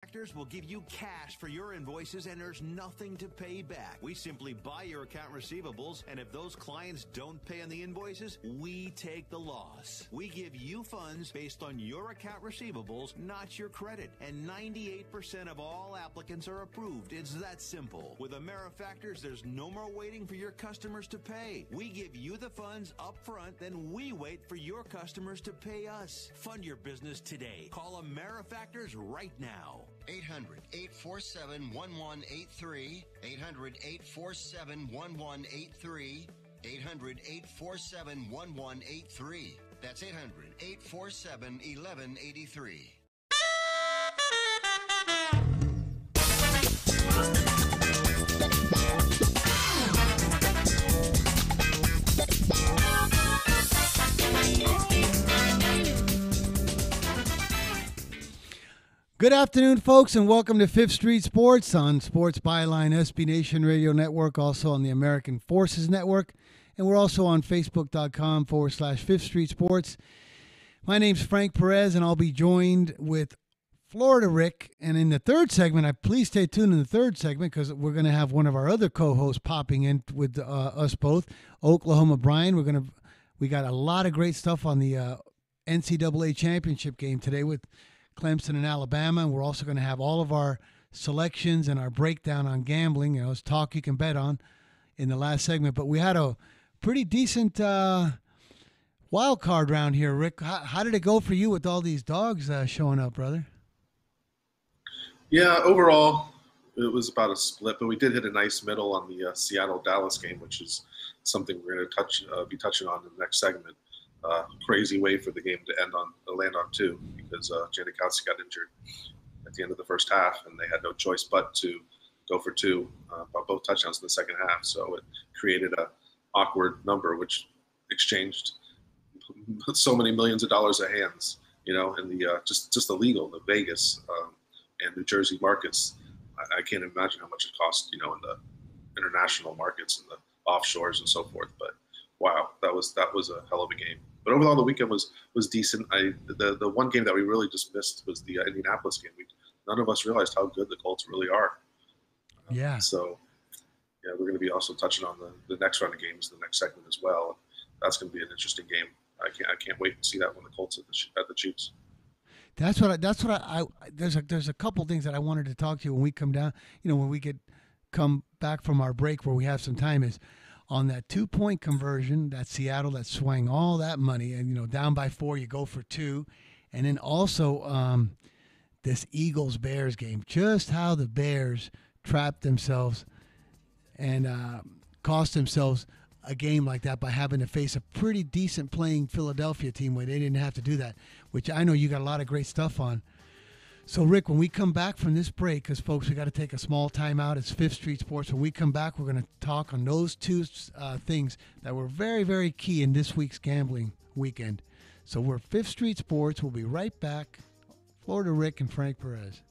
AmeriFactors will give you cash for your invoices, and there's nothing to pay back. We simply buy your account receivables, and if those clients don't pay on the invoices, we take the loss. We give you funds based on your account receivables, not your credit. And 98% of all applicants are approved. It's that simple. With AmeriFactors, there's no more waiting for your customers to pay. We give you the funds up front, then we wait for your customers to pay us. Fund your business today. Call AmeriFactors right now. 800-847-1183. 800-847-1183. 800-847-1183. That's 800-847-1183. Good afternoon, folks, and welcome to Fifth Street Sports on Sports Byline, SB Nation Radio Network, also on the American Forces Network, and we're also on Facebook.com/Fifth Street Sports. My name's Frank Perez, and I'll be joined with Florida Rick. And in the third segment, please stay tuned in the third segment because we're going to have one of our other co-hosts popping in with us both, Oklahoma Brian. We got a lot of great stuff on the NCAA championship game today with Clemson and Alabama, and we're also going to have all of our selections and our breakdown on gambling. You know, it's talk you can bet on in the last segment. But we had a pretty decent wild card round here, Rick. How did it go for you with all these dogs showing up, brother? Yeah, overall, it was about a split, but we did hit a nice middle on the Seattle-Dallas game, which is something we're going to be touching on in the next segment. Crazy way for the game to land on two because Janikowski got injured at the end of the first half, and they had no choice but to go for two, both touchdowns in the second half. So it created a awkward number, which exchanged so many millions of dollars of hands, you know, in the just the Vegas and New Jersey markets. I can't imagine how much it cost, you know, in the international markets and the offshores and so forth. But wow, that was a hell of a game. But overall, the weekend was decent. The one game that we really just missed was the Indianapolis game. None of us realized how good the Colts really are. Yeah. So, yeah, we're going to be also touching on the next round of games, the next segment as well. That's going to be an interesting game. I can't wait to see that when the Colts at the Chiefs. That's what I there's a couple things that I wanted to talk to you when we come down. You know, when we come back from our break where we have some time is. On that 2-point conversion, that Seattle that swung all that money, and, you know, down by 4, you go for 2. And then also this Eagles-Bears game, just how the Bears trapped themselves and cost themselves a game like that by having to face a pretty decent playing Philadelphia team where they didn't have to do that, which I know you got a lot of great stuff on. So, Rick, when we come back from this break, because, folks, we got to take a small time out. It's Fifth Street Sports. When we come back, we're going to talk on those two things that were very, very key in this week's gambling weekend. So we're Fifth Street Sports. We'll be right back. Florida Rick and Frank Perez.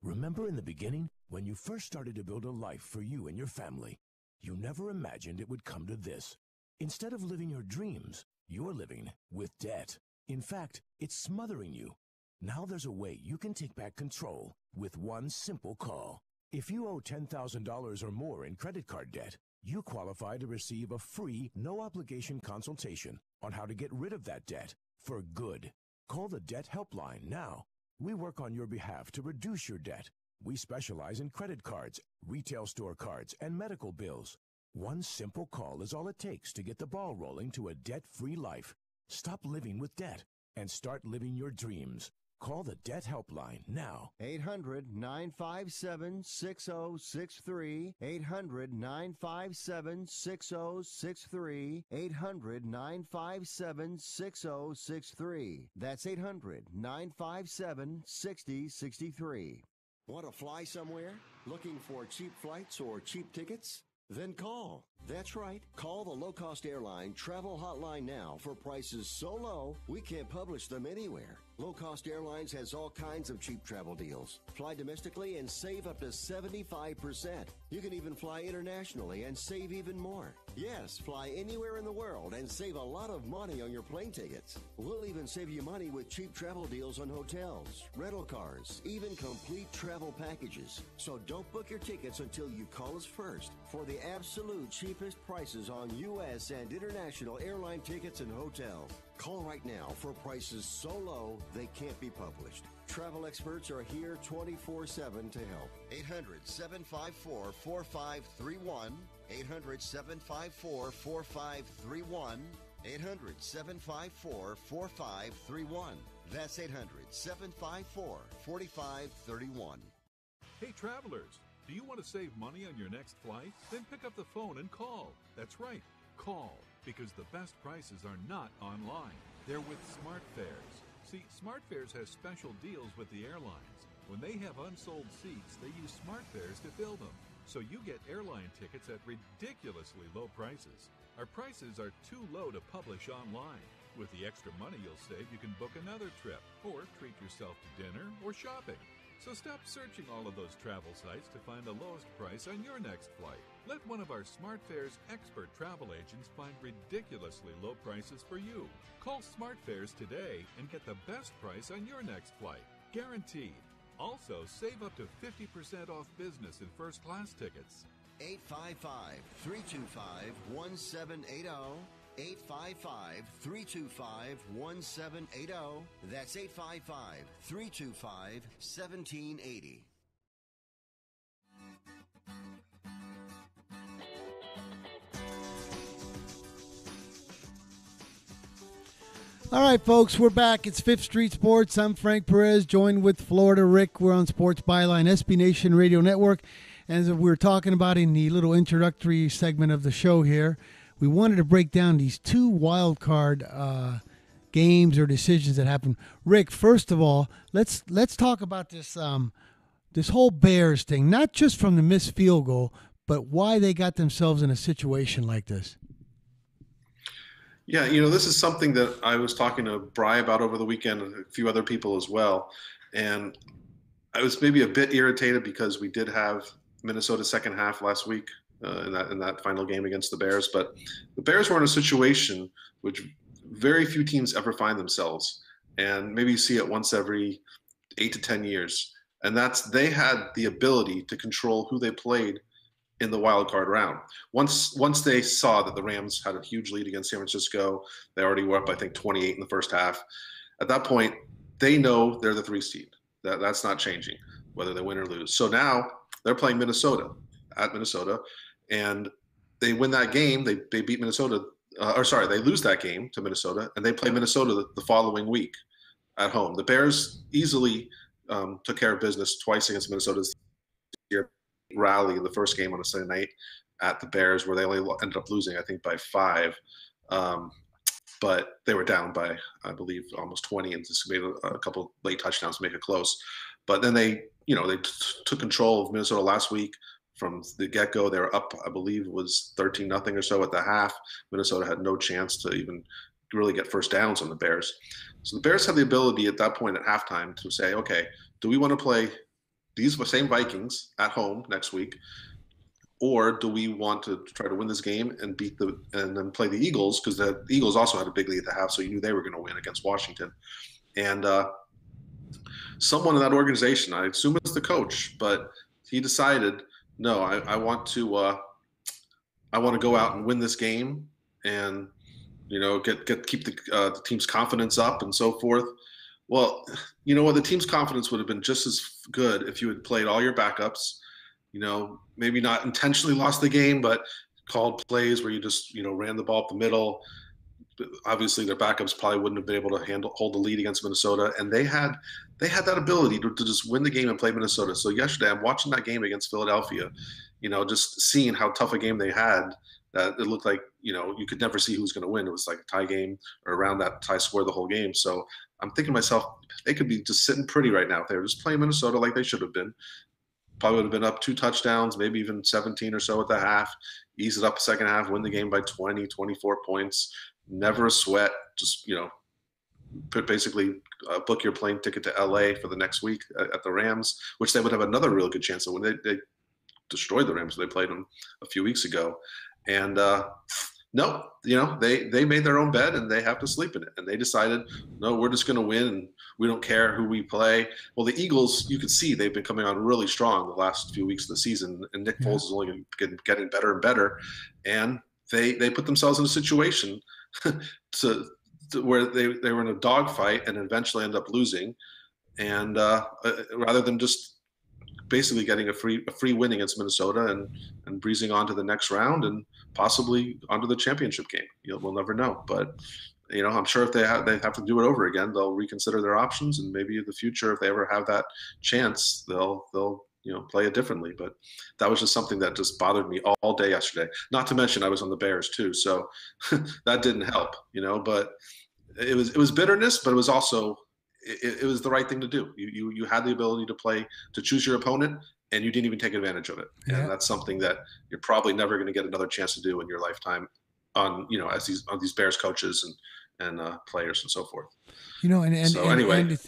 Remember in the beginning, when you first started to build a life for you and your family? You never imagined it would come to this. Instead of living your dreams, you're living with debt. In fact, it's smothering you. Now there's a way you can take back control with one simple call. If you owe $10,000 or more in credit card debt, you qualify to receive a free, no-obligation consultation on how to get rid of that debt for good. Call the Debt Helpline now. We work on your behalf to reduce your debt. We specialize in credit cards, retail store cards, and medical bills. One simple call is all it takes to get the ball rolling to a debt-free life. Stop living with debt and start living your dreams. Call the Debt Helpline now. 800-957-6063. 800-957-6063. 800-957-6063. That's 800-957-6063. Want to fly somewhere? Looking for cheap flights or cheap tickets? Then call. That's right. Call the low-cost airline travel hotline now for prices so low we can't publish them anywhere. Low-cost airlines has all kinds of cheap travel deals. Fly domestically and save up to 75%. You can even fly internationally and save even more. Yes, fly anywhere in the world and save a lot of money on your plane tickets. We'll even save you money with cheap travel deals on hotels, rental cars, even complete travel packages. So don't book your tickets until you call us first for the absolute cheapest prices on U.S. and international airline tickets and hotels. Call right now for prices so low they can't be published. Travel experts are here 24/7 to help. 800-754-4531. 800-754-4531. 800-754-4531. That's 800-754-4531. Hey travelers, do you want to save money on your next flight? Then pick up the phone and call. That's right, call, because the best prices are not online. They're with SmartFares. See, SmartFares has special deals with the airlines. When they have unsold seats, they use SmartFares to fill them. So you get airline tickets at ridiculously low prices. Our prices are too low to publish online. With the extra money you'll save, you can book another trip or treat yourself to dinner or shopping. So stop searching all of those travel sites to find the lowest price on your next flight. Let one of our SmartFares expert travel agents find ridiculously low prices for you. Call SmartFares today and get the best price on your next flight. Guaranteed. Also, save up to 50% off business and first-class tickets. 855-325-1780. 855-325-1780. That's 855-325-1780. All right, folks, we're back. It's Fifth Street Sports. I'm Frank Perez, joined with Florida Rick. We're on Sports Byline, SB Nation Radio Network. And as we were talking about in the little introductory segment of the show here, we wanted to break down these two wild card games or decisions that happened. Rick, first of all, let's talk about this this whole Bears thing, not just from the missed field goal, but why they got themselves in a situation like this. Yeah, this is something that I was talking to Bry about over the weekend and a few other people as well. And I was maybe a bit irritated because we did have Minnesota's second half last week in that final game against the Bears. But the Bears were in a situation which very few teams ever find themselves. And maybe you see it once every 8 to 10 years. And that's they had the ability to control who they played in the wild card round. Once they saw that the Rams had a huge lead against San Francisco, they already were up, I think, 28 in the first half. At that point, they know they're the 3 seed. That's not changing, whether they win or lose. So now they're playing Minnesota at Minnesota, and they win that game. They beat Minnesota, they lose that game to Minnesota, and they play Minnesota the following week at home. The Bears easily took care of business twice against Minnesota this year. Rally in the first game on a Sunday night at the Bears, where they only ended up losing, I think, by 5. But they were down by, I believe, almost 20 and just made a couple late touchdowns to make it close. But then they took control of Minnesota last week from the get-go. They were up, I believe it was 13-0 or so at the half. Minnesota had no chance to even really get first downs on the Bears. So the Bears had the ability at that point at halftime to say, okay, do we want to play these same Vikings at home next week, or do we want to try to win this game and and then play the Eagles, because the Eagles also had a big lead at the half, so you knew they were going to win against Washington. And someone in that organization, I assume it's the coach, but he decided, no, I want to go out and win this game and keep the team's confidence up and so forth. Well, you know what? The team's confidence would have been just as good if you had played all your backups, maybe not intentionally lost the game, but called plays where you just, ran the ball up the middle. Obviously, their backups probably wouldn't have been able to hold the lead against Minnesota. And they had that ability to just win the game and play Minnesota. So yesterday, I'm watching that game against Philadelphia, just seeing how tough a game they had. That it looked like, you could never see who was going to win. It was like a tie game or around that tie score the whole game. So I'm thinking to myself, they could be just sitting pretty right now if they were just playing Minnesota like they should have been. Probably would have been up 2 touchdowns, maybe even 17 or so at the half, ease it up the second half, win the game by 20, 24 points, never a sweat, just, basically book your plane ticket to LA for the next week at the Rams, which they would have another real good chance of when they destroyed the Rams when they played them a few weeks ago. And no, they made their own bed and they have to sleep in it. And they decided, no, we're just going to win and we don't care who we play. Well, the Eagles, you can see they've been coming on really strong the last few weeks of the season, and Nick Foles is only getting better and better. And they put themselves in a situation to where they were in a dogfight and eventually end up losing. And rather than just basically getting a free win against Minnesota and breezing on to the next round and possibly onto the championship game. We'll never know. But I'm sure if they have to do it over again, they'll reconsider their options, and maybe in the future, if they ever have that chance, they'll play it differently. But that was just something that just bothered me all day yesterday. Not to mention I was on the Bears too, so that didn't help. But it was bitterness, but it was also it was the right thing to do. You had the ability to choose your opponent, and you didn't even take advantage of it. Yeah. And that's something that you're probably never going to get another chance to do in your lifetime on these Bears coaches and players and so forth. And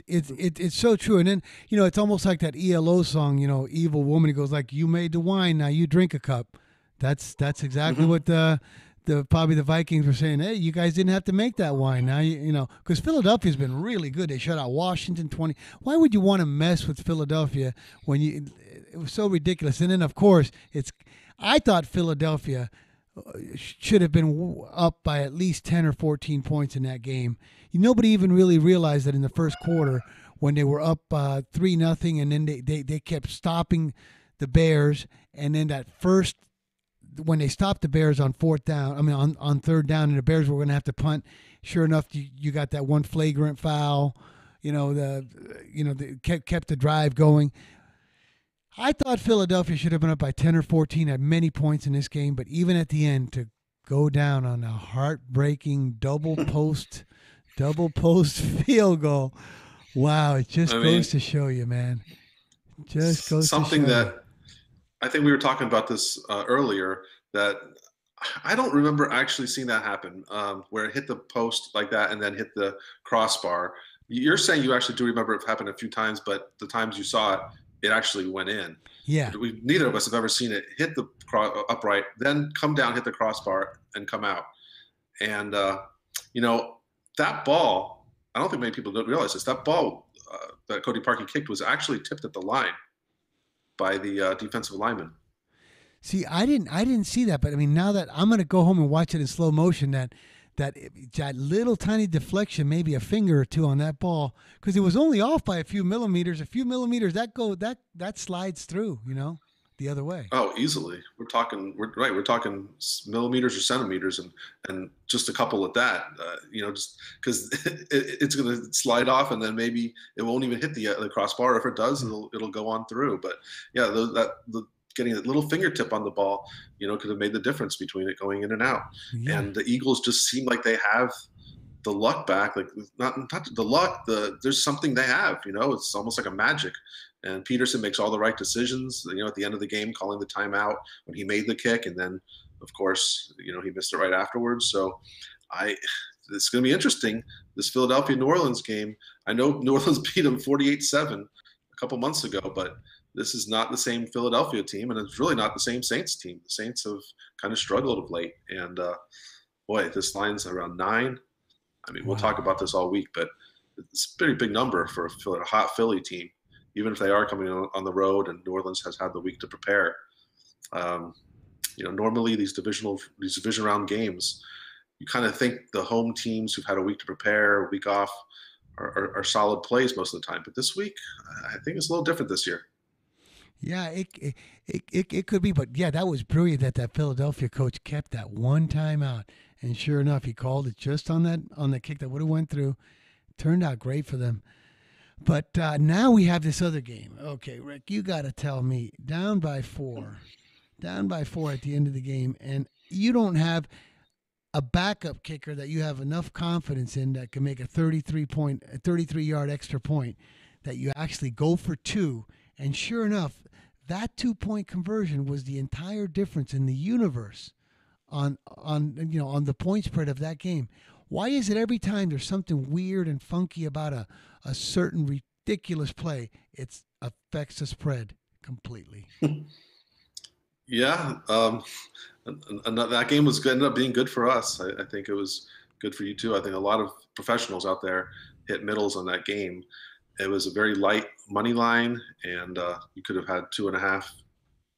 it's so true. And then, it's almost like that ELO song, Evil Woman. It goes like, you made the wine, now you drink a cup. That's exactly what probably the Vikings were saying. Hey, you guys didn't have to make that wine. Now because Philadelphia's been really good. They shut out Washington 20. Why would you want to mess with Philadelphia when it was so ridiculous? And then of course I thought Philadelphia should have been up by at least 10 or 14 points in that game. Nobody even really realized that in the first quarter when they were up 3-0, and then they kept stopping the Bears, and then when they stopped the Bears on third down, and the Bears were going to have to punt. Sure enough, you got that one flagrant foul. Kept the drive going. I thought Philadelphia should have been up by 10 or 14 at many points in this game, but even at the end, to go down on a heartbreaking double post field goal. Wow, it just goes to show you, man. Just goes something to show that you. I think we were talking about this earlier, that I don't remember actually seeing that happen, where it hit the post like that and then hit the crossbar. You're saying you actually do remember it happened a few times, but the times you saw it, it actually went in. Yeah. Neither of us have ever seen it hit the upright, then come down, hit the crossbar, and come out. And, that ball, I don't think many people don't realize this, that ball that Cody Parkey kicked was actually tipped at the line by the defensive lineman. See, I didn't see that, but now that I'm going to go home and watch it in slow motion, that little tiny deflection, maybe a finger or two on that ball, because it was only off by a few millimeters, that slides through, the other way. Oh, easily. We're talking millimeters or centimeters, and just a couple at that, just because it's going to slide off, and then maybe it won't even hit the crossbar. If it does, it'll go on through. But yeah, getting a little fingertip on the ball, could have made the difference between it going in and out. Yeah. And the Eagles just seem like they have the luck back, like not the luck. There's something they have. It's almost like a magic. And Peterson makes all the right decisions. At the end of the game, calling the timeout when he made the kick, and then, of course, he missed it right afterwards. So, it's going to be interesting. This Philadelphia-New Orleans game. I know New Orleans beat them 48-7 a couple months ago, but this is not the same Philadelphia team, and it's really not the same Saints team. The Saints have kind of struggled of late, and this line's around 9. We'll talk about this all week, but it's a pretty big number for a hot Philly team, even if they are coming on the road, and New Orleans has had the week to prepare. Normally these division round games, you kind of think the home teams who've had a week to prepare, a week off, are solid plays most of the time. But this week, I think it's a little different this year. Yeah, it could be, but yeah, that was brilliant that Philadelphia coach kept that one timeout, and sure enough, he called it just on the kick that would have went through. Turned out great for them. But now we have this other game. Okay, Rick, you got to tell me, down by four at the end of the game, and you don't have a backup kicker that you have enough confidence in that can make a 33-yard extra point, that you actually go for two. And sure enough, that 2-point conversion was the entire difference in the universe on the point spread of that game. Why is it every time there's something weird and funky about a certain ridiculous play, it affects the spread completely? Yeah, and that game was good, ended up being good for us. I think it was good for you too. I think a lot of professionals out there hit middles on that game. It was a very light money line, and you could have had 2.5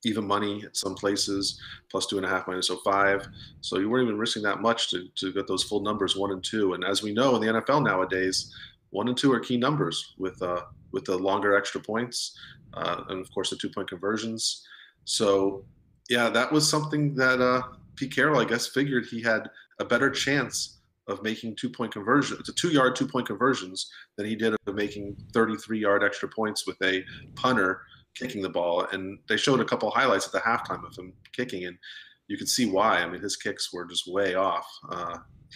even money at some places, plus 2.5 minus 0.5. So you weren't even risking that much to get those full numbers 1 and 2. And as we know in the NFL nowadays, 1 and 2 are key numbers with the longer extra points, and of course the 2-point conversions. So yeah, that was something that Pete Carroll, I guess, figured he had a better chance of making 2-point conversions, to 2-yard 2-point conversions, than he did of making 33-yard extra points with a punter kicking the ball. And they showed a couple of highlights at the halftime of him kicking, and you could see why. I mean, his kicks were just way off.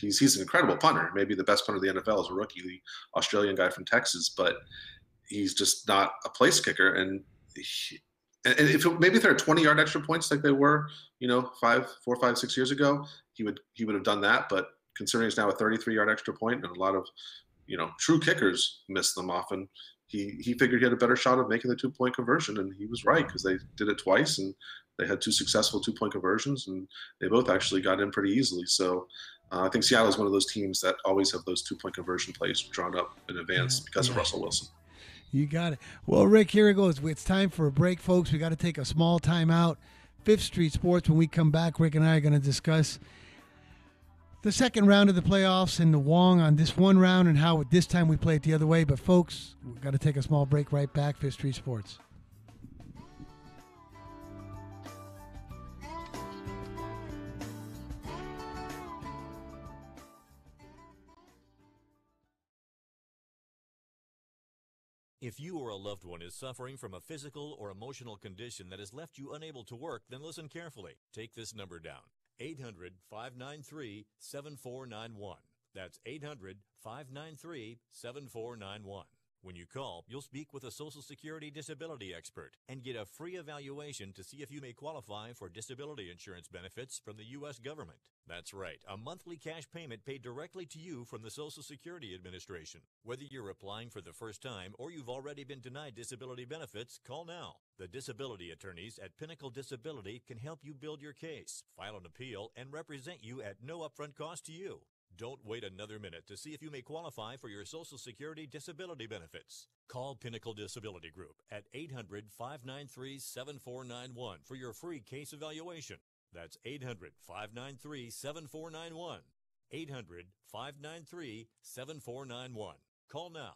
He's an incredible punter, maybe the best punter in the NFL as a rookie, the Australian guy from Texas, but he's just not a place kicker. And maybe if there are 20-yard extra points like they were, 4, 5, 6 years ago, he would have done that. But considering it's now a 33-yard extra point, and a lot of true kickers miss them often, he figured he had a better shot of making the 2-point conversion, and he was right, because they did it twice and they had 2 successful 2-point conversions, and they both actually got in pretty easily. So I think Seattle is one of those teams that always have those 2-point conversion plays drawn up in advance because of Russell Wilson. You got it. Well, Rick, here it goes. It's time for a break, folks. We got to take a small time out. Fifth Street Sports. When we come back, Rick and I are going to discuss the second round of the playoffs and the Wong on this one round, and how this time we play it the other way. But, folks, we've got to take a small break. Right back. Fifth Street Sports. If you or a loved one is suffering from a physical or emotional condition that has left you unable to work, then listen carefully. Take this number down: 800-593-7491. That's 800-593-7491. When you call, you'll speak with a Social Security disability expert and get a free evaluation to see if you may qualify for disability insurance benefits from the U.S. government. That's right, a monthly cash payment paid directly to you from the Social Security Administration. Whether you're applying for the first time or you've already been denied disability benefits, call now. The disability attorneys at Pinnacle Disability can help you build your case, file an appeal, and represent you at no upfront cost to you. Don't wait another minute to see if you may qualify for your Social Security disability benefits. Call Pinnacle Disability Group at 800-593-7491 for your free case evaluation. That's 800-593-7491. 800-593-7491. Call now.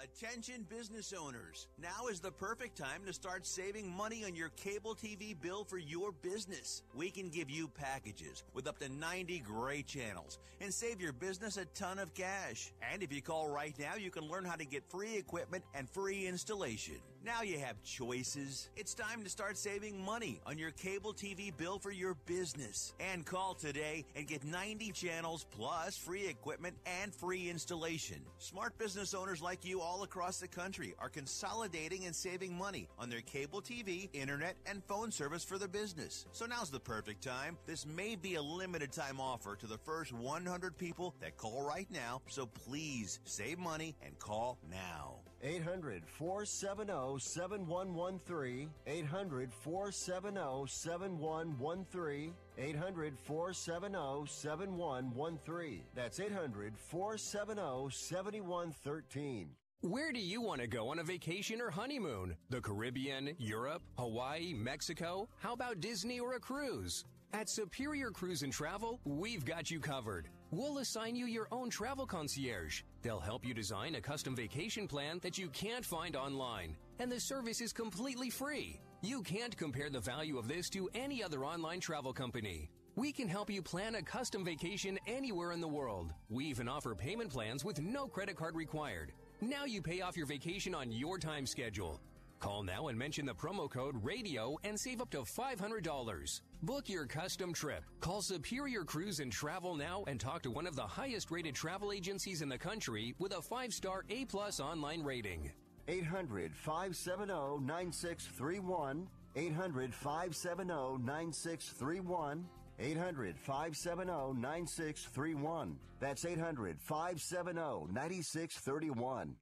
Attention business owners. Now is the perfect time to start saving money on your cable TV bill for your business. We can give you packages with up to 90 great channels and save your business a ton of cash. And if you call right now, you can learn how to get free equipment and free installation. Now you have choices. It's time to start saving money on your cable TV bill for your business. And call today and get 90 channels plus free equipment and free installation. Smart business owners like you all across the country are consolidating and saving money on their cable TV, internet, and phone service for their business. So now's the perfect time. This may be a limited time offer to the first 100 people that call right now. So please save money and call now. 800-470-7113. 800-470-7113. 800-470-7113. That's 800-470-7113. Where do you want to go on a vacation or honeymoon? The Caribbean, Europe, Hawaii, Mexico? How about Disney or a cruise? At Superior Cruise and Travel, we've got you covered. We'll assign you your own travel concierge. They'll help you design a custom vacation plan that you can't find online. And the service is completely free. You can't compare the value of this to any other online travel company. We can help you plan a custom vacation anywhere in the world. We even offer payment plans with no credit card required. Now you pay off your vacation on your time schedule. Call now and mention the promo code RADIO and save up to $500. Book your custom trip. Call Superior Cruise and Travel now and talk to one of the highest rated travel agencies in the country with a 5-star A+ online rating. 800-570-9631. 800-570-9631. 800-570-9631. That's 800-570-9631.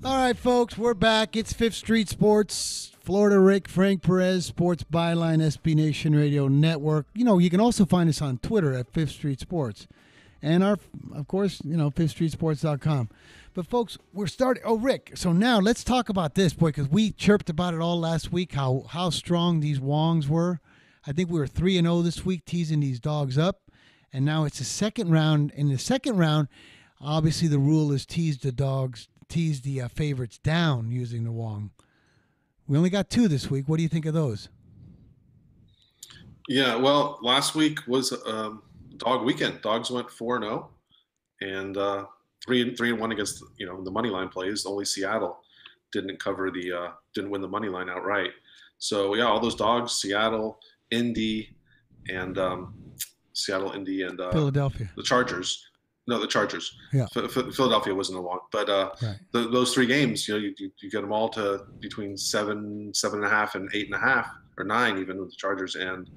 All right, folks, we're back. It's Fifth Street Sports, Florida Rick, Frank Perez, Sports Byline, SB Nation Radio Network. You know, you can also find us on Twitter at Fifth Street Sports. And of course, fifthstreetsports.com. But folks, we're starting. Oh, Rick, so now let's talk about this, boy, because we chirped about it all last week, how strong these Wongs were. I think we were 3-0 this week, teasing these dogs up. And now it's the second round. In the second round, obviously the rule is tease the favorites down using the Wong. We only got 2 this week. What do you think of those? Yeah, well, last week was dog weekend. Dogs went 4-0 and 3-1 against the money line plays. Only Seattle didn't win the money line outright. So yeah, all those dogs, Seattle, Indy, and Philadelphia. The Chargers. No, the Chargers. Yeah. Philadelphia wasn't a walk, but right. Those 3 games, you get them all to between 7.5, and 8.5, or 9 even with the Chargers, and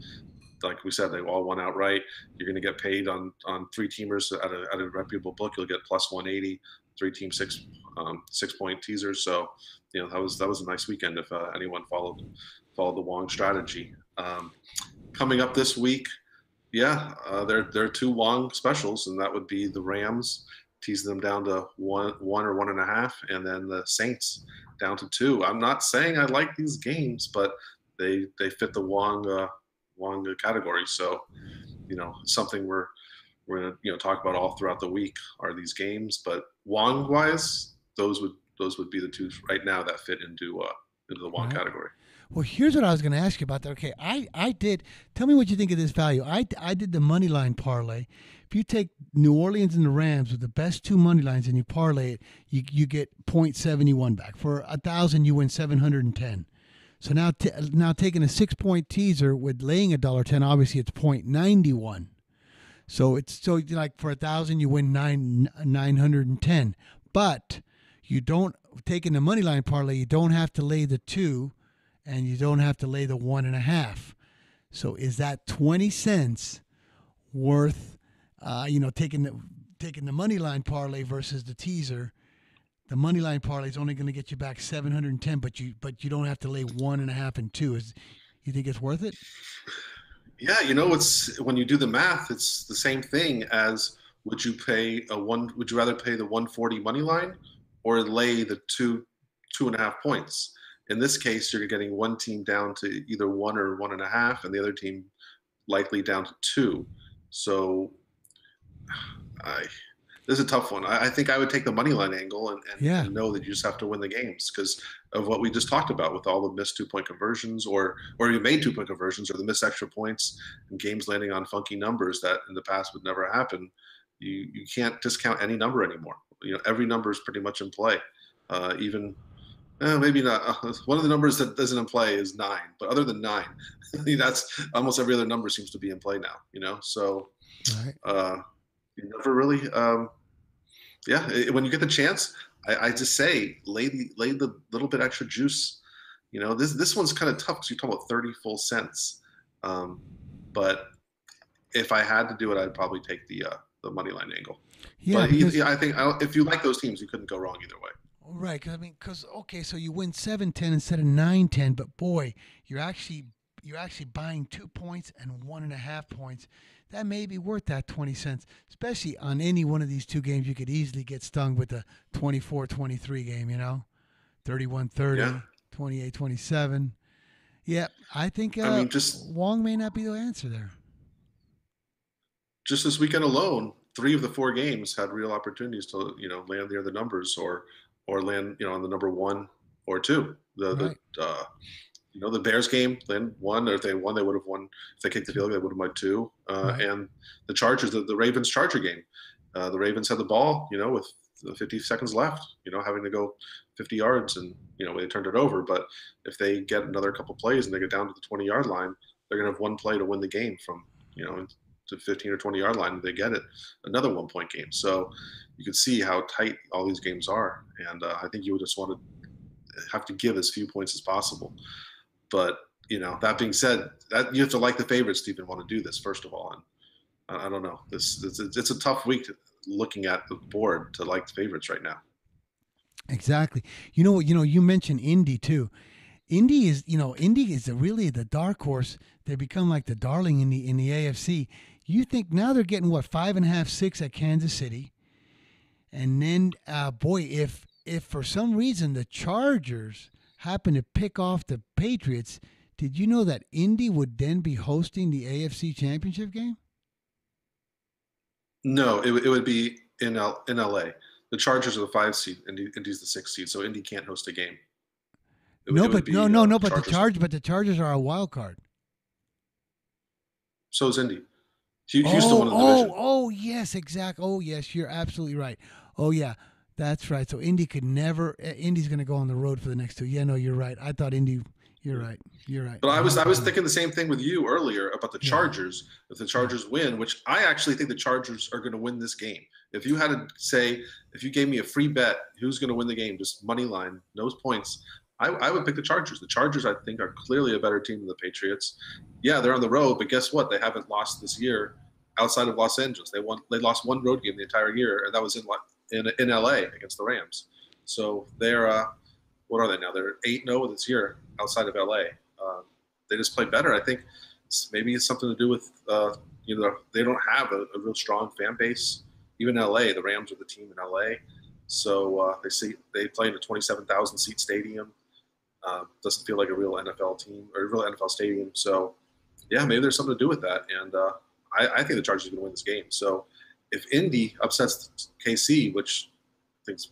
like we said, they all won outright. You're going to get paid on 3-teamers at a reputable book. You'll get plus 180, 3-team 6-point teasers. So that was a nice weekend if anyone followed the Wong strategy. Coming up this week. Yeah, there are 2 Wong specials, and that would be the Rams, teasing them down to 1 or 1.5, and then the Saints down to 2. I'm not saying I like these games, but they fit the Wong category. So, something we're going to talk about all throughout the week are these games. But Wong wise, those would be the 2 right now that fit into the Wong category. Well, here's what I was going to ask you about that. Okay, I did. Tell me what you think of this value. I did the money line parlay. If you take New Orleans and the Rams with the best 2 money lines and you parlay it, you get 0.71 back. For 1,000, you win 710. So now taking a 6-point teaser with laying $1.10, obviously it's 0.91. So like for 1,000, you win 910. But you don't taking the money line parlay. You don't have to lay the 2. And you don't have to lay the 1.5. So is that 20 cents worth, taking the money line parlay versus the teaser? The money line parlay is only going to get you back 710, but you don't have to lay 1.5 and 2. You think it's worth it? Yeah, it's when you do the math, it's the same thing as would you rather pay the 140 money line or lay the 2.5 points? In this case, you're getting one team down to either 1 or 1.5, and the other team likely down to 2. So, this is a tough one. I think I would take the money line angle and know that you just have to win the games because of what we just talked about with all the missed 2-point conversions, or you made 2-point conversions, or the missed extra points and games landing on funky numbers that in the past would never happen. You can't discount any number anymore. Every number is pretty much in play, even. Maybe not. One of the numbers that isn't in play is 9, but other than 9, that's almost every other number seems to be in play now. So you never really, when you get the chance, I just say lay the little bit extra juice. This one's kind of tough because you're talking about 30 full cents. But if I had to do it, I'd probably take the money line angle. Yeah, but I think if you like those teams, you couldn't go wrong either way. Right, because so you win 7-10 instead of 9-10, but boy, you're actually buying 2 points and 1.5 points. That may be worth that 20 cents, especially on any one of these 2 games. You could easily get stung with a 24-23 game, 31-30, 28-27. Yeah, I think Wong may not be the answer there. Just this weekend alone, 3 of the 4 games had real opportunities to land near the numbers or land on the number 1 or 2. The Bears game, then 1, or if they won, they would have won. If they kicked the field goal, they would have won 2. And the Chargers, the Ravens Charger game, the Ravens had the ball, with 50 seconds left, having to go 50 yards, and they turned it over. But if they get another couple plays and they get down to the 20-yard line, they're going to have one play to win the game from to 15 or 20-yard line. They get it, another 1-point game. So you can see how tight all these games are, and I think you would just want to have to give as few points as possible. But that being said, that you have to like the favorites to even want to do this, first of all. And I don't know, it's a tough week looking at the board to like the favorites right now. Exactly. You know what? You know, you mentioned Indy too. Indy is really the dark horse. They become like the darling in the AFC. You think now they're getting what 5.5, 6 at Kansas City, and then boy, if for some reason the Chargers happen to pick off the Patriots, did you know that Indy would then be hosting the AFC Championship game? No, it would be in LA. The Chargers are the 5 seed, and Indy's the 6 seed, so Indy can't host a game. No, but be, no, but Chargers. the Chargers are a wild card. So is Indy. Houston won the division. Oh, yes, exactly. Oh, yes, you're absolutely right. Oh, yeah, that's right. So Indy could never. Indy's going to go on the road for the next two. Yeah, no, you're right. I thought Indy. You're right. You're right. But I was thinking the same thing with you earlier about the Chargers. If the Chargers win, which I actually think the Chargers are going to win this game. If you had to say, if you gave me a free bet, who's going to win the game, just money line, no points, I would pick the Chargers. The Chargers, I think, are clearly a better team than the Patriots. Yeah, they're on the road, but guess what? They haven't lost this year outside of Los Angeles. They lost one road game the entire year, and that was in LA against the Rams. So they're what are they now? They're 8-0 this year outside of LA. They just play better. I think maybe it's something to do with they don't have a real strong fan base. Even in LA, the Rams are the team in LA. So they play in a 27,000 seat stadium. Doesn't feel like a real NFL team or a real NFL stadium. So, yeah, maybe there's something to do with that. And I think the Chargers are going to win this game. So if Indy upsets KC, which I think is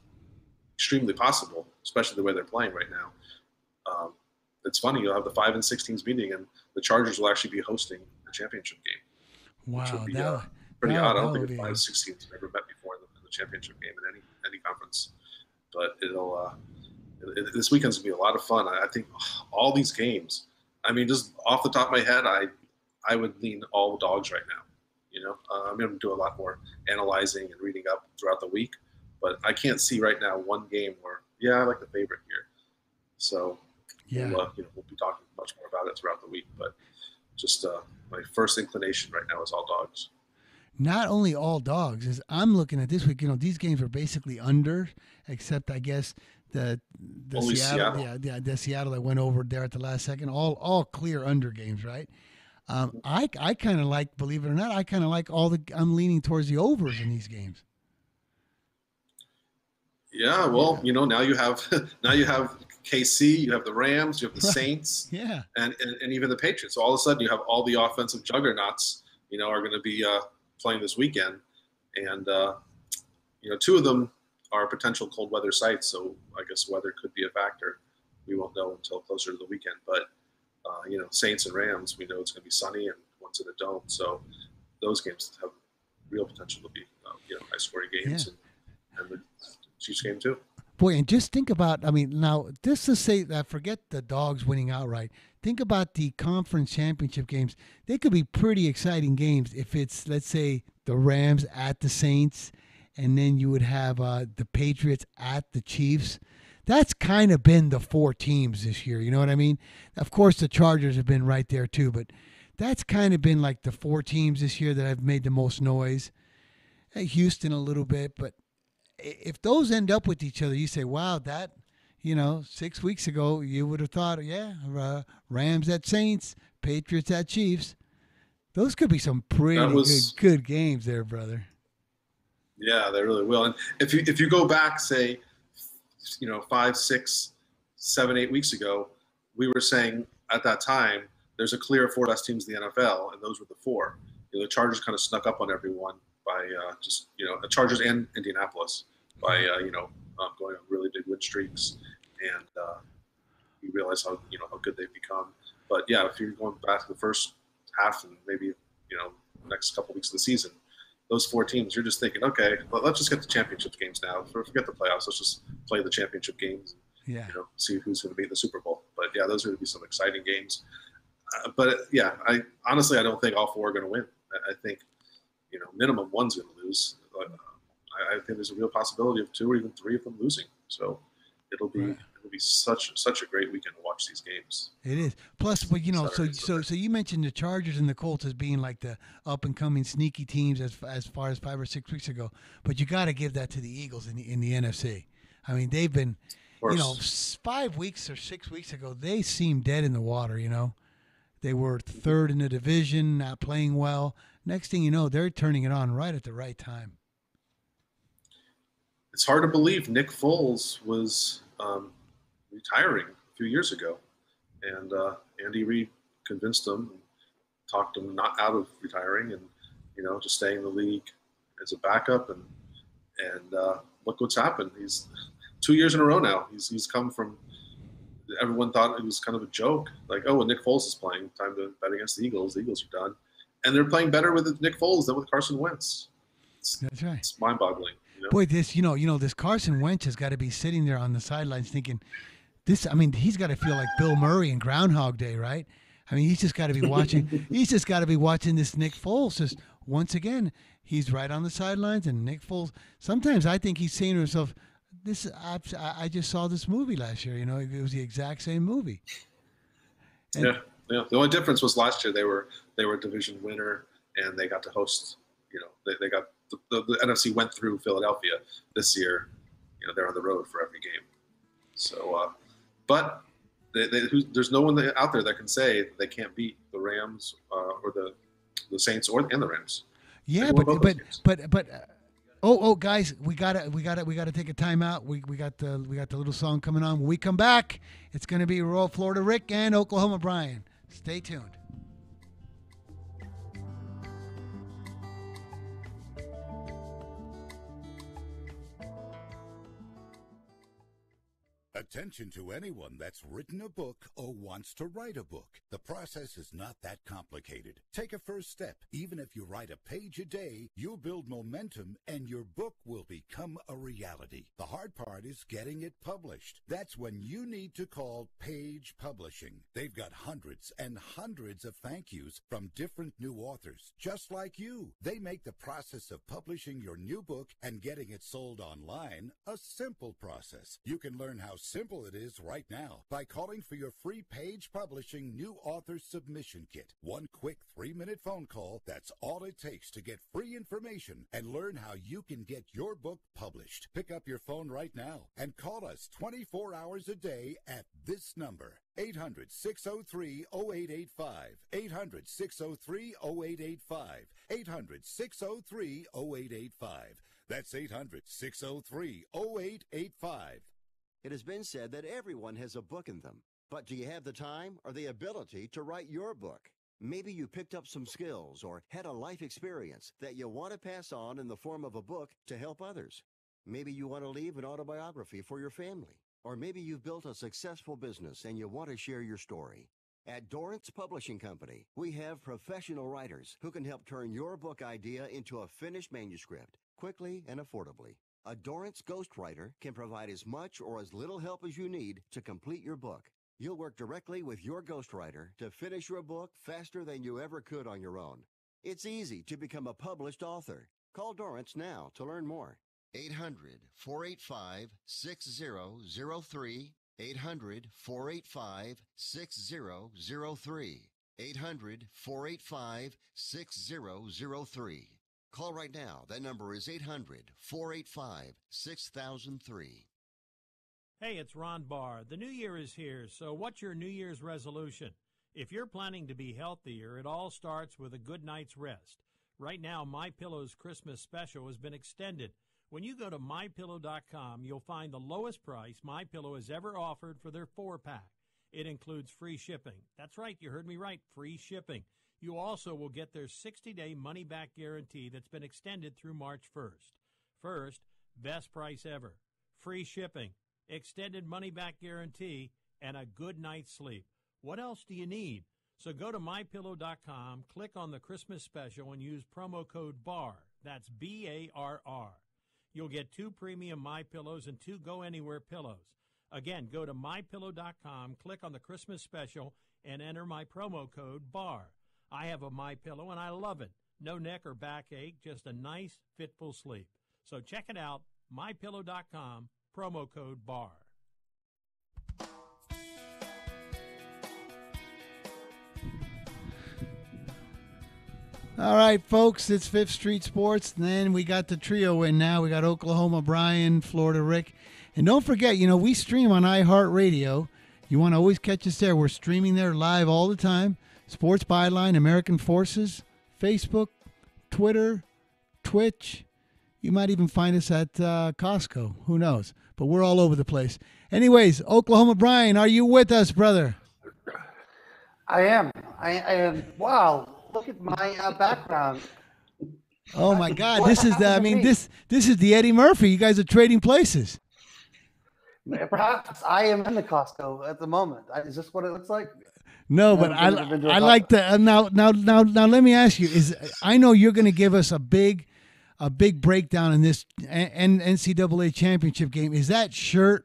extremely possible, especially the way they're playing right now, it's funny. You'll have the 5 and 6 teams meeting, and the Chargers will actually be hosting the championship game. Wow, which would be pretty odd. I don't think the 5 6 teams have ever met before in the championship game in any conference. But this weekend's gonna be a lot of fun. I think all these games. I mean, just off the top of my head, I would lean all dogs right now. I'm going to do a lot more analyzing and reading up throughout the week, but I can't see right now one game where I like the favorite here. So we'll be talking much more about it throughout the week. But just my first inclination right now is all dogs. Not only all dogs, as I'm looking at this week, these games are basically under, except I guess the Seattle. Yeah, the Seattle that went over there at the last second. All clear under games, right? I kind of like, believe it or not, I'm leaning towards the overs in these games. Yeah, well, now you have KC, you have the Rams, you have the Saints, and even the Patriots. So all of a sudden, you have all the offensive juggernauts, are going to be playing this weekend, and two of them are potential cold weather sites. So I guess weather could be a factor. We won't know until closer to the weekend, but Saints and Rams, we know it's going to be sunny and one's in a dome. So those games have real potential to be high scoring games, and the Chiefs game too. Boy, and just think about, now, just to say that, forget the dogs winning outright. Think about the conference championship games. They could be pretty exciting games if it's, let's say, the Rams at the Saints, and then you would have the Patriots at the Chiefs. That's kind of been the 4 teams this year, you know what I mean? Of course, the Chargers have been right there too, but that's kind of been like the 4 teams this year that have made the most noise. Houston a little bit, but if those end up with each other, you say, wow, that, 6 weeks ago, you would have thought, Rams at Saints, Patriots at Chiefs. Those could be some pretty good games there, brother. Yeah, they really will. And if you go back, say, 5, 6, 7, 8 weeks ago, we were saying at that time there's a clear 4 best teams in the NFL, and those were the 4. The Chargers kind of snuck up on everyone by the Chargers and Indianapolis by going on really big win streaks, and you realize how good they've become. But yeah, if you're going back to the first half and maybe next couple weeks of the season, those 4 teams, you're just thinking, okay, well, let's just get the championship games now. Forget the playoffs. Let's just play the championship games. And, see who's going to be in the Super Bowl. But yeah, those are going to be some exciting games. But yeah, I don't think all 4 are going to win. I think minimum one's going to lose. I think there's a real possibility of 2 or even 3 of them losing. So it'll be such a great weekend to watch these games. It is. Plus, but so you mentioned the Chargers and the Colts as being like the up and coming sneaky teams as far as 5 or 6 weeks ago. But you got to give that to the Eagles in the NFC. I mean, they've been, Of you know, course. 5 weeks or 6 weeks ago, they seemed dead in the water, you know. They were third in the division, not playing well. Next thing you know, they're turning it on right at the right time. It's hard to believe Nick Foles was retiring a few years ago, and Andy Reid convinced him, talked him not out of retiring, and just staying in the league as a backup. And look what's happened. He's 2 years in a row now. He's come from. Everyone thought it was kind of a joke, like, oh, when Nick Foles is playing, time to bet against the Eagles. The Eagles are done, and they're playing better with Nick Foles than with Carson Wentz. That's right. It's mind-boggling. Boy, this this Carson Wentz has got to be sitting there on the sidelines thinking, this. I mean, he's got to feel like Bill Murray in Groundhog Day, right? I mean, he's just got to be watching. He's just got to be watching this Nick Foles. Just once again, he's right on the sidelines, and Nick Foles. Sometimes I think he's saying to himself, "This, I just saw this movie last year. It was the exact same movie." And, yeah. The only difference was last year they were a division winner and they got to host. They got the NFC went through Philadelphia. This year, they're on the road for every game. So, but there's no one out there that can say they can't beat the Rams or the Saints and the Rams. Yeah, but. Oh, guys, we gotta take a timeout. We got the little song coming on. When we come back, it's gonna be Royal Florida Rick and Oklahoma Brian. Stay tuned. Attention to anyone that's written a book or wants to write a book. The process is not that complicated. Take a first step. Even if you write a page a day, you'll build momentum and your book will become a reality. The hard part is getting it published. That's when you need to call Page Publishing. They've got hundreds and hundreds of thank yous from different new authors, just like you. They make the process of publishing your new book and getting it sold online a simple process. You can learn how simple it is right now by calling for your free Page Publishing New Author Submission Kit. One quick 3-minute phone call, that's all it takes to get free information and learn how you can get your book published. Pick up your phone right now and call us 24 hours a day at this number. 800-603-0885. 800-603-0885. 800-603-0885. That's 800-603-0885. It has been said that everyone has a book in them. But do you have the time or the ability to write your book? Maybe you picked up some skills or had a life experience that you want to pass on in the form of a book to help others. Maybe you want to leave an autobiography for your family. Or maybe you've built a successful business and you want to share your story. At Dorrance Publishing Company, we have professional writers who can help turn your book idea into a finished manuscript quickly and affordably. A Dorrance ghostwriter can provide as much or as little help as you need to complete your book. You'll work directly with your ghostwriter to finish your book faster than you ever could on your own. It's easy to become a published author. Call Dorrance now to learn more. 800-485-6003. 800-485-6003. 800-485-6003. Call right now. That number is 800-485-6003. Hey, it's Ron Barr. The new year is here, so what's your New Year's resolution? If you're planning to be healthier, it all starts with a good night's rest. Right now, MyPillow's Christmas special has been extended. When you go to MyPillow.com, you'll find the lowest price MyPillow has ever offered for their 4-pack. It includes free shipping. That's right, you heard me right, free shipping. You also will get their 60-day money-back guarantee that's been extended through March 1st. First, best price ever, free shipping, extended money-back guarantee, and a good night's sleep. What else do you need? So go to MyPillow.com, click on the Christmas special, and use promo code BARR. That's B-A-R-R. You'll get 2 premium MyPillows and 2 Go Anywhere pillows. Again, go to MyPillow.com, click on the Christmas special, and enter my promo code BARR. I have a MyPillow, and I love it. No neck or backache, just a nice, fitful sleep. So check it out, MyPillow.com, promo code BARR. All right, folks, it's Fifth Street Sports. And then we got the trio in now. We got Oklahoma Brian, Florida Rick. And don't forget, we stream on iHeartRadio. You want to always catch us there. We're streaming there live all the time. Sports Byline, American Forces, Facebook, Twitter, Twitch. You might even find us at Costco. Who knows? But we're all over the place. Anyways, Oklahoma Brian, are you with us, brother? I am. I am. Wow, look at my background. Oh my God! This is this is the Eddie Murphy. You guys are trading places. Perhaps I am in the Costco at the moment. Is this what it looks like? No, but I like to now. Let me ask you: I know you're going to give us a big breakdown in this NCAA championship game. Is that shirt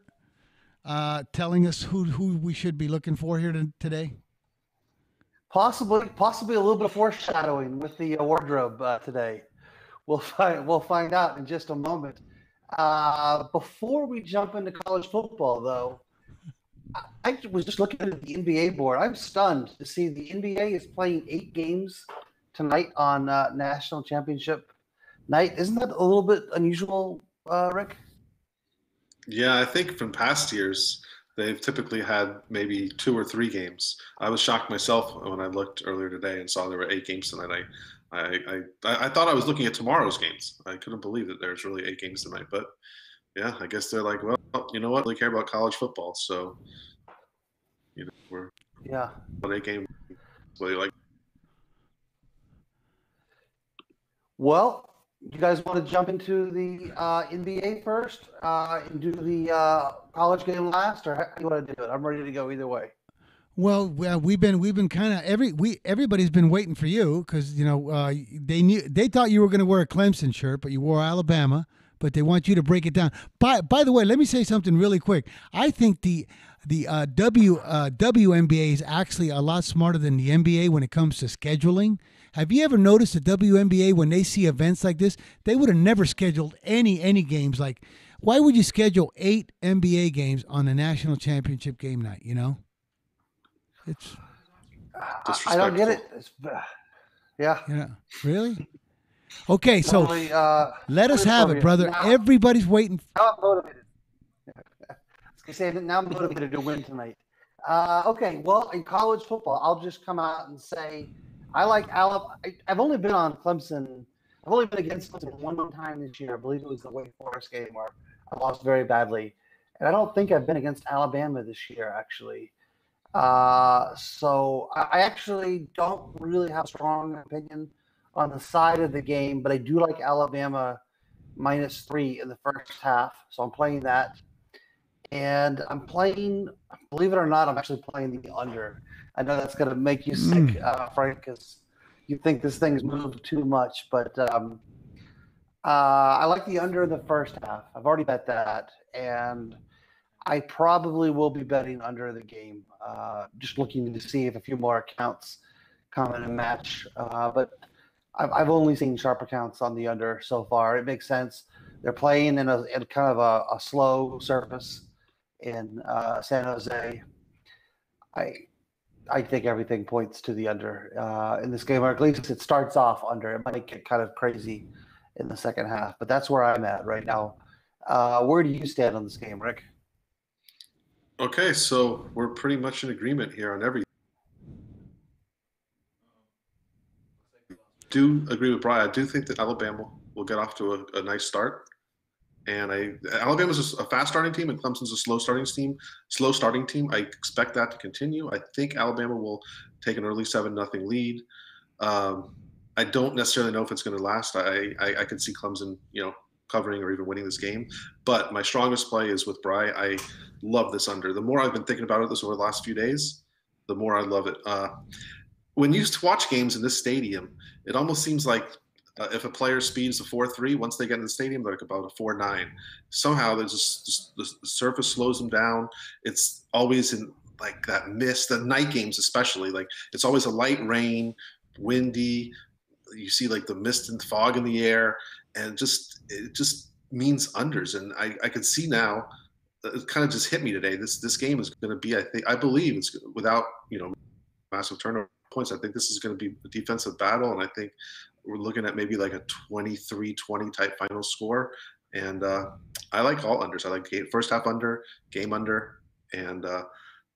telling us who we should be looking for here today? Possibly a little bit of foreshadowing with the wardrobe today. We'll find out in just a moment. Before we jump into college football, though, I was just looking at the NBA board. I'm stunned to see the NBA is playing 8 games tonight on national championship night. Isn't that a little bit unusual, Rick? Yeah, I think from past years, they've typically had maybe 2 or 3 games. I was shocked myself when I looked earlier today and saw there were 8 games tonight. I thought I was looking at tomorrow's games. I couldn't believe that there's really 8 games tonight. But yeah, I guess they're like, well, you know what? I really care about college football, so we're 8 games. What do you like? Well, you guys want to jump into the NBA first and do the college game last, or how do you want to do it? I'm ready to go either way. Well, we've been kind of everybody's been waiting for you because they thought you were going to wear a Clemson shirt, but you wore Alabama. But they want you to break it down. By the way, let me say something really quick. I think the WNBA is actually a lot smarter than the NBA when it comes to scheduling. Have you ever noticed the WNBA, when they see events like this, they would have never scheduled any games. Like, why would you schedule 8 NBA games on a national championship game night? It's I don't get it. Yeah. Really? Okay, so let us have it, brother. Everybody's waiting. Now I'm motivated. Now I'm motivated to win tonight. Okay, well, in college football, I'll just come out and say I like Alabama. I've only been on Clemson. I've only been against Clemson one time this year. I believe it was the Wake Forest game where I lost very badly. And I don't think I've been against Alabama this year, actually. So I actually don't really have a strong opinion on the side of the game, but I do like Alabama -3 in the first half. So I'm playing that. And I'm playing, believe it or not, I'm actually playing the under. I know that's going to make you sick, Frank, because you think this thing's moved too much. But I like the under in the first half. I've already bet that. And I probably will be betting under the game, just looking to see if a few more accounts come in and match. But I've only seen sharp accounts on the under so far. It makes sense. They're playing in kind of a slow surface in San Jose. I think everything points to the under in this game, or at least it starts off under. It might get kind of crazy in the second half, but that's where I'm at right now. Where do you stand on this game, Rick? Okay, so we're pretty much in agreement here on everything. Do agree with Brian. I do think that Alabama will get off to a nice start. And Alabama's a fast starting team, and Clemson's a slow starting team. I expect that to continue. I think Alabama will take an early 7-0 lead. I don't necessarily know if it's going to last. I could see Clemson, covering or even winning this game. But my strongest play is with Bry. I love this under. The more I've been thinking about it over the last few days, the more I love it. When you watch games in this stadium, it almost seems like if a player speeds a 4.3, once they get in the stadium, they're like about a 4.9. Somehow there's just the surface slows them down. It's always in like that mist, the night games especially. Like it's always a light rain, windy. You see like the mist and fog in the air, and it just means unders. And I could see now, it kind of just hit me today. This game is going to be, I believe it's without massive turnover points. I think this is going to be a defensive battle, and I think we're looking at maybe like a 23-20 type final score. And I like all unders. I like first half under, game under, and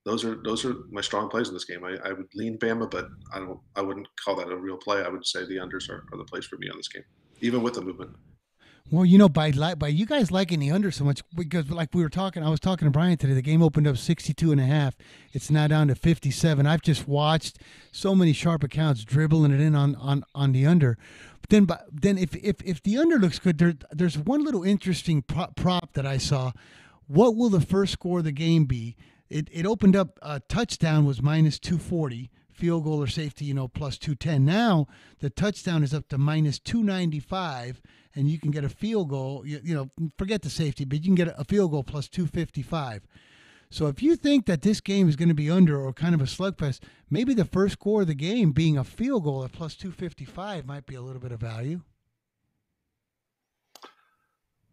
those are my strong plays in this game. I would lean Bama, but I wouldn't call that a real play. I would say the unders are the plays for me on this game, even with the movement. Well, by you guys liking the under so much, because like I was talking to Brian today, the game opened up 62.5. It's now down to 57. I've just watched so many sharp accounts dribbling it in on the under. But then if the under looks good, there's one little interesting prop that I saw. What will the first score of the game be? It opened up, touchdown was minus 240. Field goal or safety, plus 210. Now the touchdown is up to minus 295, and you can get a field goal. Forget the safety, but you can get a field goal plus 255. So if you think that this game is going to be under or kind of a slugfest, maybe the first score of the game being a field goal at plus 255 might be a little bit of value.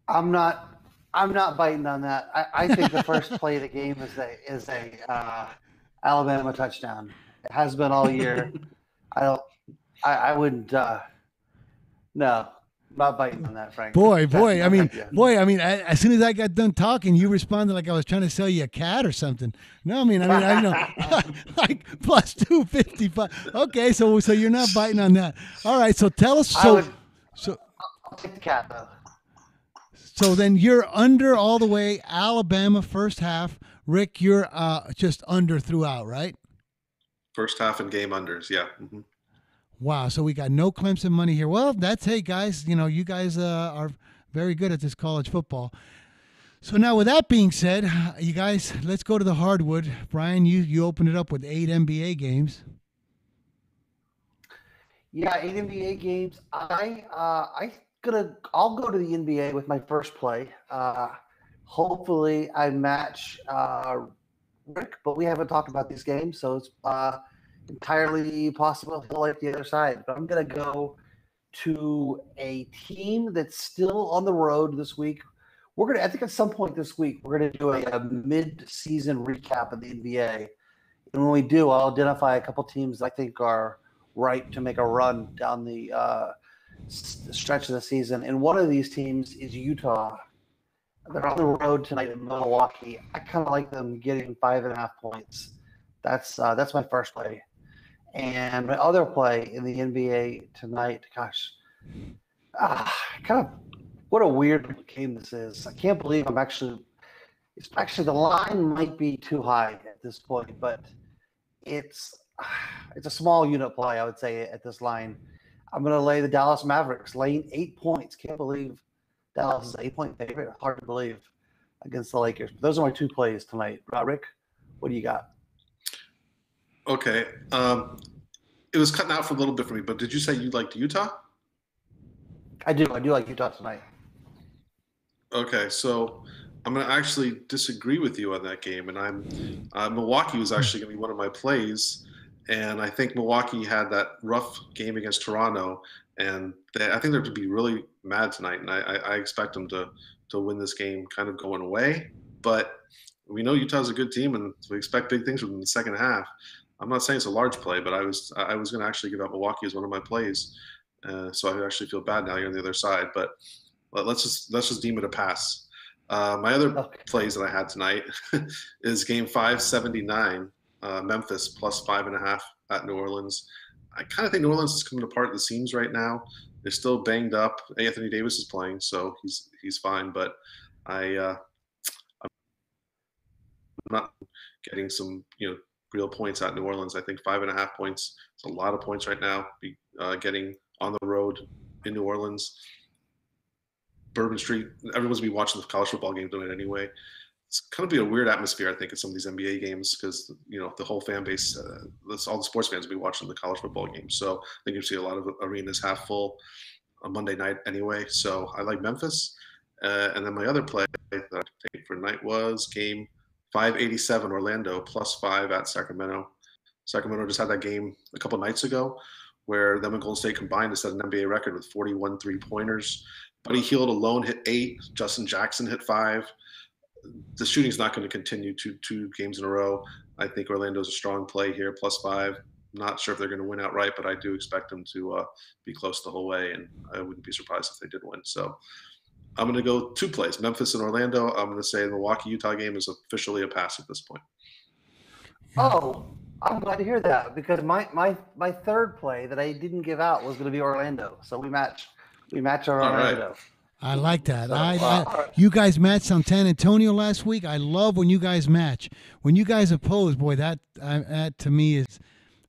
I'm not biting on that. I think the first play of the game is a Alabama touchdown. It has been all year. I wouldn't. No, not biting on that, Frank. Boy. I mean, as soon as I got done talking, you responded like I was trying to sell you a cat or something. No, I know, like plus 255. Okay, so you're not biting on that. All right, so tell us. I'll take the cat though. So then you're under all the way. Alabama first half. Rick, you're just under throughout, right? First half and game unders, yeah. Mm-hmm. Wow, so we got no Clemson money here. Well, hey guys, you guys are very good at this college football. So now with that being said, you guys, let's go to the hardwood. Brian, you opened it up with 8 NBA games. Yeah, 8 NBA games. I'll go to the NBA with my first play. Hopefully I match Rick, but we haven't talked about these games, so it's entirely possible he'll like the other side. But I'm going to go to a team that's still on the road this week. I think at some point this week, we're going to do a mid-season recap of the NBA. And when we do, I'll identify a couple teams I think are ripe to make a run down the stretch of the season. And one of these teams is Utah. They're on the road tonight in Milwaukee. I kind of like them getting 5.5 points. That's my first play. And my other play in the NBA tonight, gosh, what a weird game this is. I can't believe it's actually the line might be too high at this point, but it's a small unit play, I would say, at this line. I'm going to lay the Dallas Mavericks, laying 8 points. Can't believe Dallas is an 8-point favorite. Hard to believe against the Lakers. But those are my two plays tonight. Rick, what do you got? Okay. It was cutting out for a little bit for me, but did you say you liked Utah? I do like Utah tonight. Okay, so I'm going to actually disagree with you on that game, and Milwaukee was actually going to be one of my plays, and I think Milwaukee had that rough game against Toronto, and I think they're to be really mad tonight, and I expect them to win this game kind of going away, but we know Utah's a good team, and we expect big things from them in the second half. I'm not saying it's a large play, but I was going to actually give out Milwaukee as one of my plays, so I actually feel bad now you're on the other side, but let's just deem it a pass. My other plays that I had tonight is Game 579, Memphis plus 5.5 at New Orleans. I kind of think New Orleans is coming apart at the seams right now. They're still banged up. Anthony Davis is playing, so he's fine. But I'm not getting some real points at New Orleans. I think 5.5 points is a lot of points right now. Getting on the road in New Orleans. Bourbon Street, everyone's gonna be watching the college football game tonight anyway. It's gonna be a weird atmosphere, I think, at some of these NBA games because the whole fan base, all the sports fans will be watching the college football games. So I think you see a lot of arenas half full on Monday night anyway. So I like Memphis, and then my other play that I take for tonight was Game 587 Orlando plus 5 at Sacramento. Sacramento just had that game a couple nights ago where them and Golden State combined to set an NBA record with 41 3-pointers. Buddy Hield alone hit 8. Justin Jackson hit 5. The shooting's not going to continue two games in a row. I think Orlando's a strong play here, plus 5. Not sure if they're going to win outright, but I do expect them to be close the whole way, and I wouldn't be surprised if they did win. So I'm going to go 2 plays, Memphis and Orlando. I'm going to say the Milwaukee-Utah game is officially a pass at this point. Oh, I'm glad to hear that because my third play that I didn't give out was going to be Orlando. So we match our Orlando. Right. I like that. So, you guys matched on San Antonio last week. I love when you guys match. When you guys oppose, boy, that to me is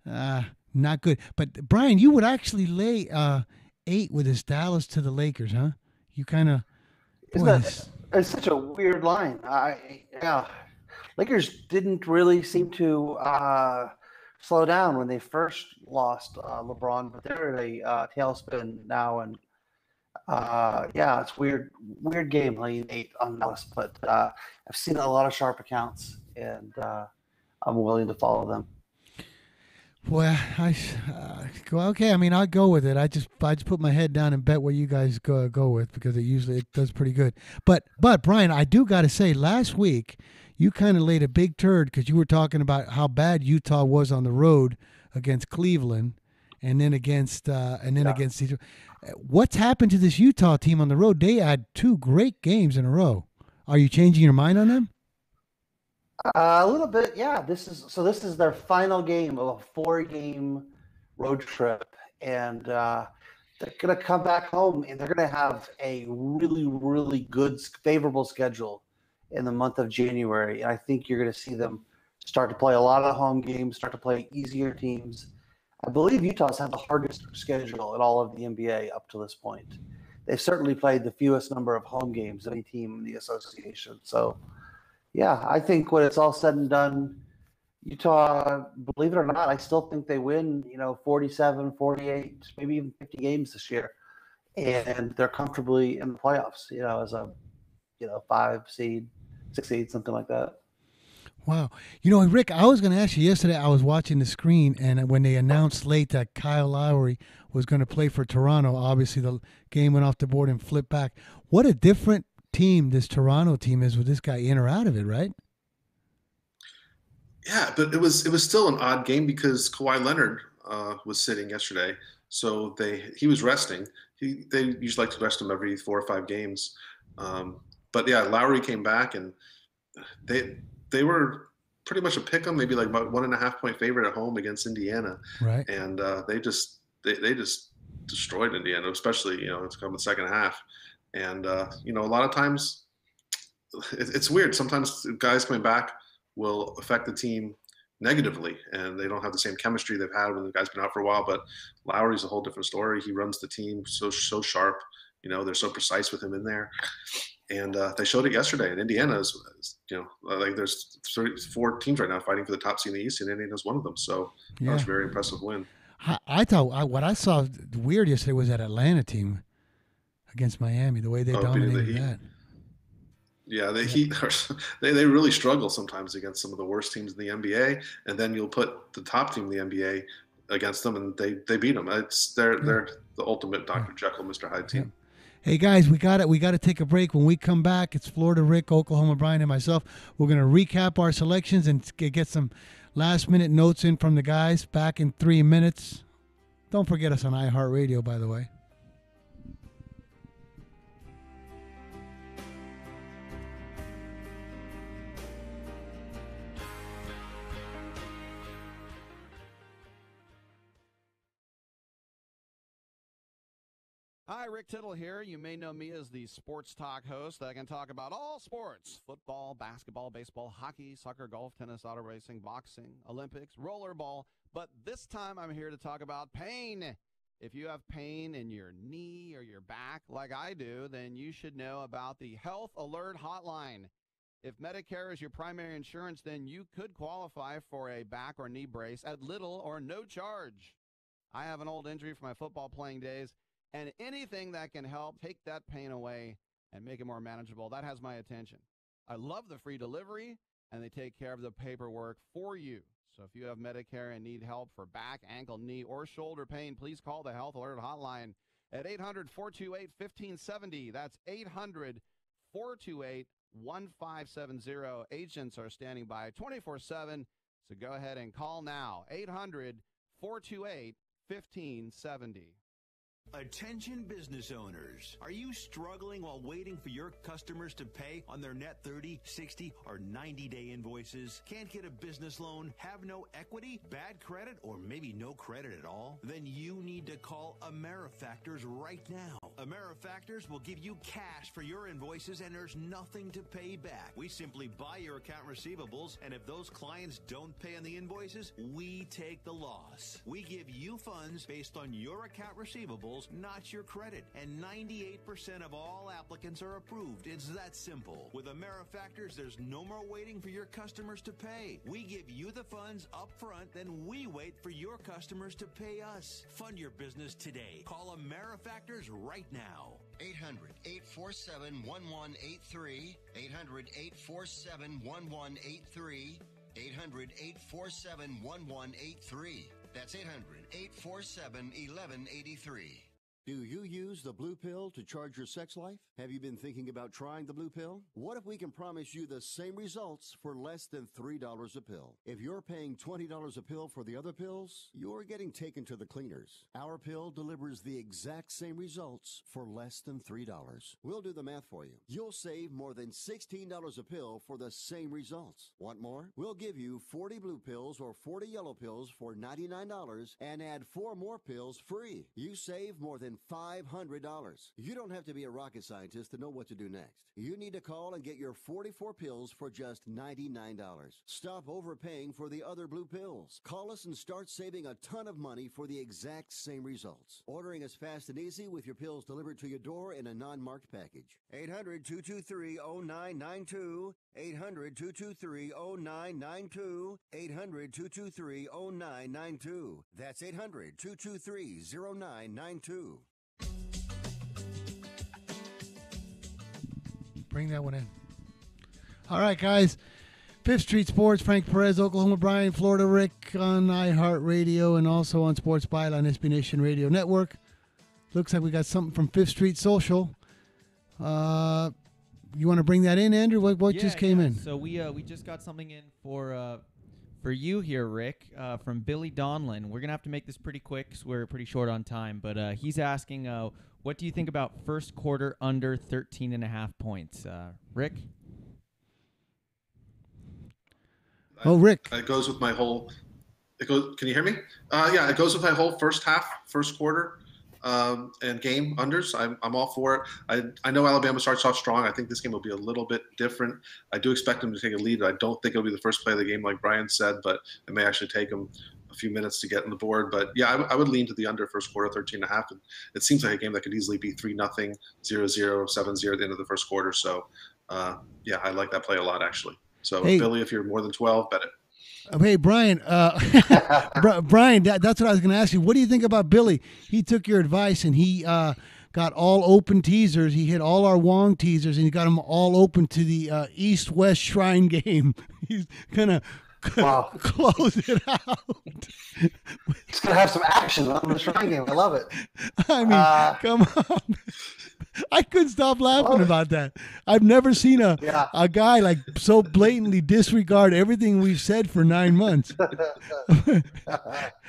not good. But Brian, you would actually lay 8 with this Dallas to the Lakers, huh? You kind of. It's such a weird line. Lakers didn't really seem to slow down when they first lost LeBron, but they're in a tailspin now, and it's weird game laying 8 on Dallas. But I've seen a lot of sharp accounts, and I'm willing to follow them. Well, okay. I mean, I'll go with it. I just put my head down and bet what you guys go with because it does pretty good. But Brian, I do got to say, last week you kind of laid a big turd because you were talking about how bad Utah was on the road against Cleveland, and then against Detroit. What's happened to this Utah team on the road? They had 2 great games in a row. Are you changing your mind on them? A little bit, yeah. This is their final game of a 4-game road trip, and they're going to come back home, and they're going to have a really, really good, favorable schedule in the month of January. And I think you're going to see them start to play a lot of home games, start to play easier teams. I believe Utah's had the hardest schedule in all of the NBA up to this point. They've certainly played the fewest number of home games of any team in the association. So, yeah, I think when it's all said and done, Utah, believe it or not, I still think they win, 47, 48, maybe even 50 games this year. And they're comfortably in the playoffs, as a, 5 seed, 6 seed, something like that. Wow. Rick, I was going to ask you yesterday, I was watching the screen, and when they announced late that Kyle Lowry was going to play for Toronto, obviously the game went off the board and flipped back. What a different team this Toronto team is with this guy in or out of it, right? Yeah, but it was still an odd game because Kawhi Leonard was sitting yesterday, so he was resting. They usually like to rest him every 4 or 5 games, but yeah, Lowry came back and they were pretty much a pick 'em, maybe like about 1.5 point favorite at home against Indiana, right? And they just destroyed Indiana, especially it's come the second half. And, a lot of times it's weird. Sometimes guys coming back will affect the team negatively and they don't have the same chemistry they've had when the guy's been out for a while. But Lowry's a whole different story. He runs the team so sharp. They're so precise with him in there. And they showed it yesterday. And Indiana is like there's 34 teams right now fighting for the top seed in the East, and Indiana's one of them. So that was a very impressive win. I thought what I saw weird yesterday was that Atlanta team against Miami, the way they dominated that. Yeah, the Heat they really struggle sometimes against some of the worst teams in the NBA, and then you'll put the top team in the NBA against them, and they beat them. They're the ultimate Dr. Jekyll, Mr. Hyde team. Yeah. Hey guys, we got to take a break. When we come back, it's Florida Rick, Oklahoma Brian, and myself. We're going to recap our selections and get some last-minute notes in from the guys. Back in 3 minutes. Don't forget us on iHeartRadio, by the way. Hi, Rick Tittle here. You may know me as the sports talk host. I can talk about all sports: football, basketball, baseball, hockey, soccer, golf, tennis, auto racing, boxing, Olympics, rollerball. But this time I'm here to talk about pain. If you have pain in your knee or your back like I do, then you should know about the Health Alert Hotline. If Medicare is your primary insurance, then you could qualify for a back or knee brace at little or no charge. I have an old injury from my football playing days, and anything that can help take that pain away and make it more manageable, that has my attention. I love the free delivery, and they take care of the paperwork for you. So if you have Medicare and need help for back, ankle, knee, or shoulder pain, please call the Health Alert Hotline at 800-428-1570. That's 800-428-1570. Agents are standing by 24/7, so go ahead and call now. 800-428-1570. Attention business owners. Are you struggling while waiting for your customers to pay on their net 30, 60, or 90-day invoices? Can't get a business loan? Have no equity? Bad credit? Or maybe no credit at all? Then you need to call AmeriFactors right now. AmeriFactors will give you cash for your invoices and there's nothing to pay back. We simply buy your account receivables, and if those clients don't pay on the invoices, we take the loss. We give you funds based on your account receivables, not your credit, and 98% of all applicants are approved. It's that simple. With AmeriFactors, there's no more waiting for your customers to pay. We give you the funds up front, then we wait for your customers to pay us. Fund your business today. Call AmeriFactors right now. 800-847-1183. 800-847-1183. 800-847-1183. That's 800-847-1183. Do you use the Blue Pill to charge your sex life? Have you been thinking about trying the Blue Pill? What if we can promise you the same results for less than $3 a pill? If you're paying $20 a pill for the other pills, you're getting taken to the cleaners. Our pill delivers the exact same results for less than $3. We'll do the math for you. You'll save more than $16 a pill for the same results. Want more? We'll give you 40 blue pills or 40 yellow pills for $99 and add 4 more pills free. You save more than $500. You don't have to be a rocket scientist to know what to do next. You need to call and get your 44 pills for just $99. Stop overpaying for the other blue pills. Call us and start saving a ton of money for the exact same results. Ordering is fast and easy with your pills delivered to your door in a non-marked package. 800-223-0992. 800-223-0992. 800-223-0992. That's 800-223-0992. Bring that one in. All right, guys. Fifth Street Sports, Frank Perez, Oklahoma Brian, Florida Rick on iHeartRadio and also on Sports Byline, SB Nation Radio Network. Looks like we got something from Fifth Street Social. You want to bring that in, Andrew? What just came in? So we just got something in for you here, Rick, from Billy Donlin. We're going to have to make this pretty quick because we're pretty short on time. But he's asking, what do you think about first quarter under 13.5 points? Rick? Rick. It goes with my whole – can you hear me? Yeah, it goes with my whole first quarter and game unders. I'm all for it. I know Alabama starts off strong. I think this game will be a little bit different. I do expect them to take a lead. I don't think it'll be the first play of the game like Brian said, but it may actually take them a few minutes to get on the board. But, yeah, I would lean to the under first quarter, 13.5. And it seems like a game that could easily be 3-0, 0-0, 7-0 at the end of the first quarter. So, yeah, I like that play a lot, actually. So, hey, Billy, if you're more than 12, bet it. Hey, Brian, Brian, that's what I was going to ask you. What do you think about Billy? He took your advice, and he got all open teasers. He hit all our Wong teasers, and he got them all open to the East-West Shrine game. He's going to close it out. He's going to have some action on the Shrine game. I love it. I mean, come on. I couldn't stop laughing about that. I've never seen a guy like so blatantly disregard everything we've said for 9 months.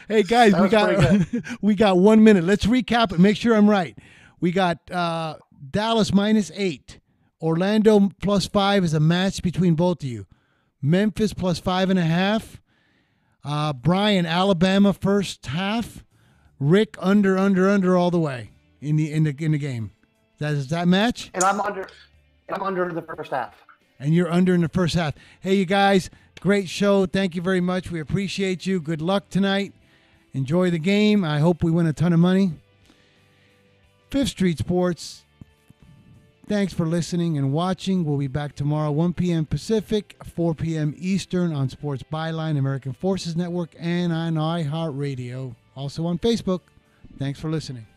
Hey guys, we got 1 minute. Let's recap it. Make sure I'm right. We got Dallas -8. Orlando +5 is a match between both of you. Memphis +5.5. Brian, Alabama first half. Rick under all the way in the game. Does that match? And I'm under in the first half. And you're under in the first half. Hey, you guys, great show. Thank you very much. We appreciate you. Good luck tonight. Enjoy the game. I hope we win a ton of money. Fifth Street Sports, thanks for listening and watching. We'll be back tomorrow, 1 p.m. Pacific, 4 p.m. Eastern on Sports Byline, American Forces Network, and on iHeartRadio. Also on Facebook. Thanks for listening.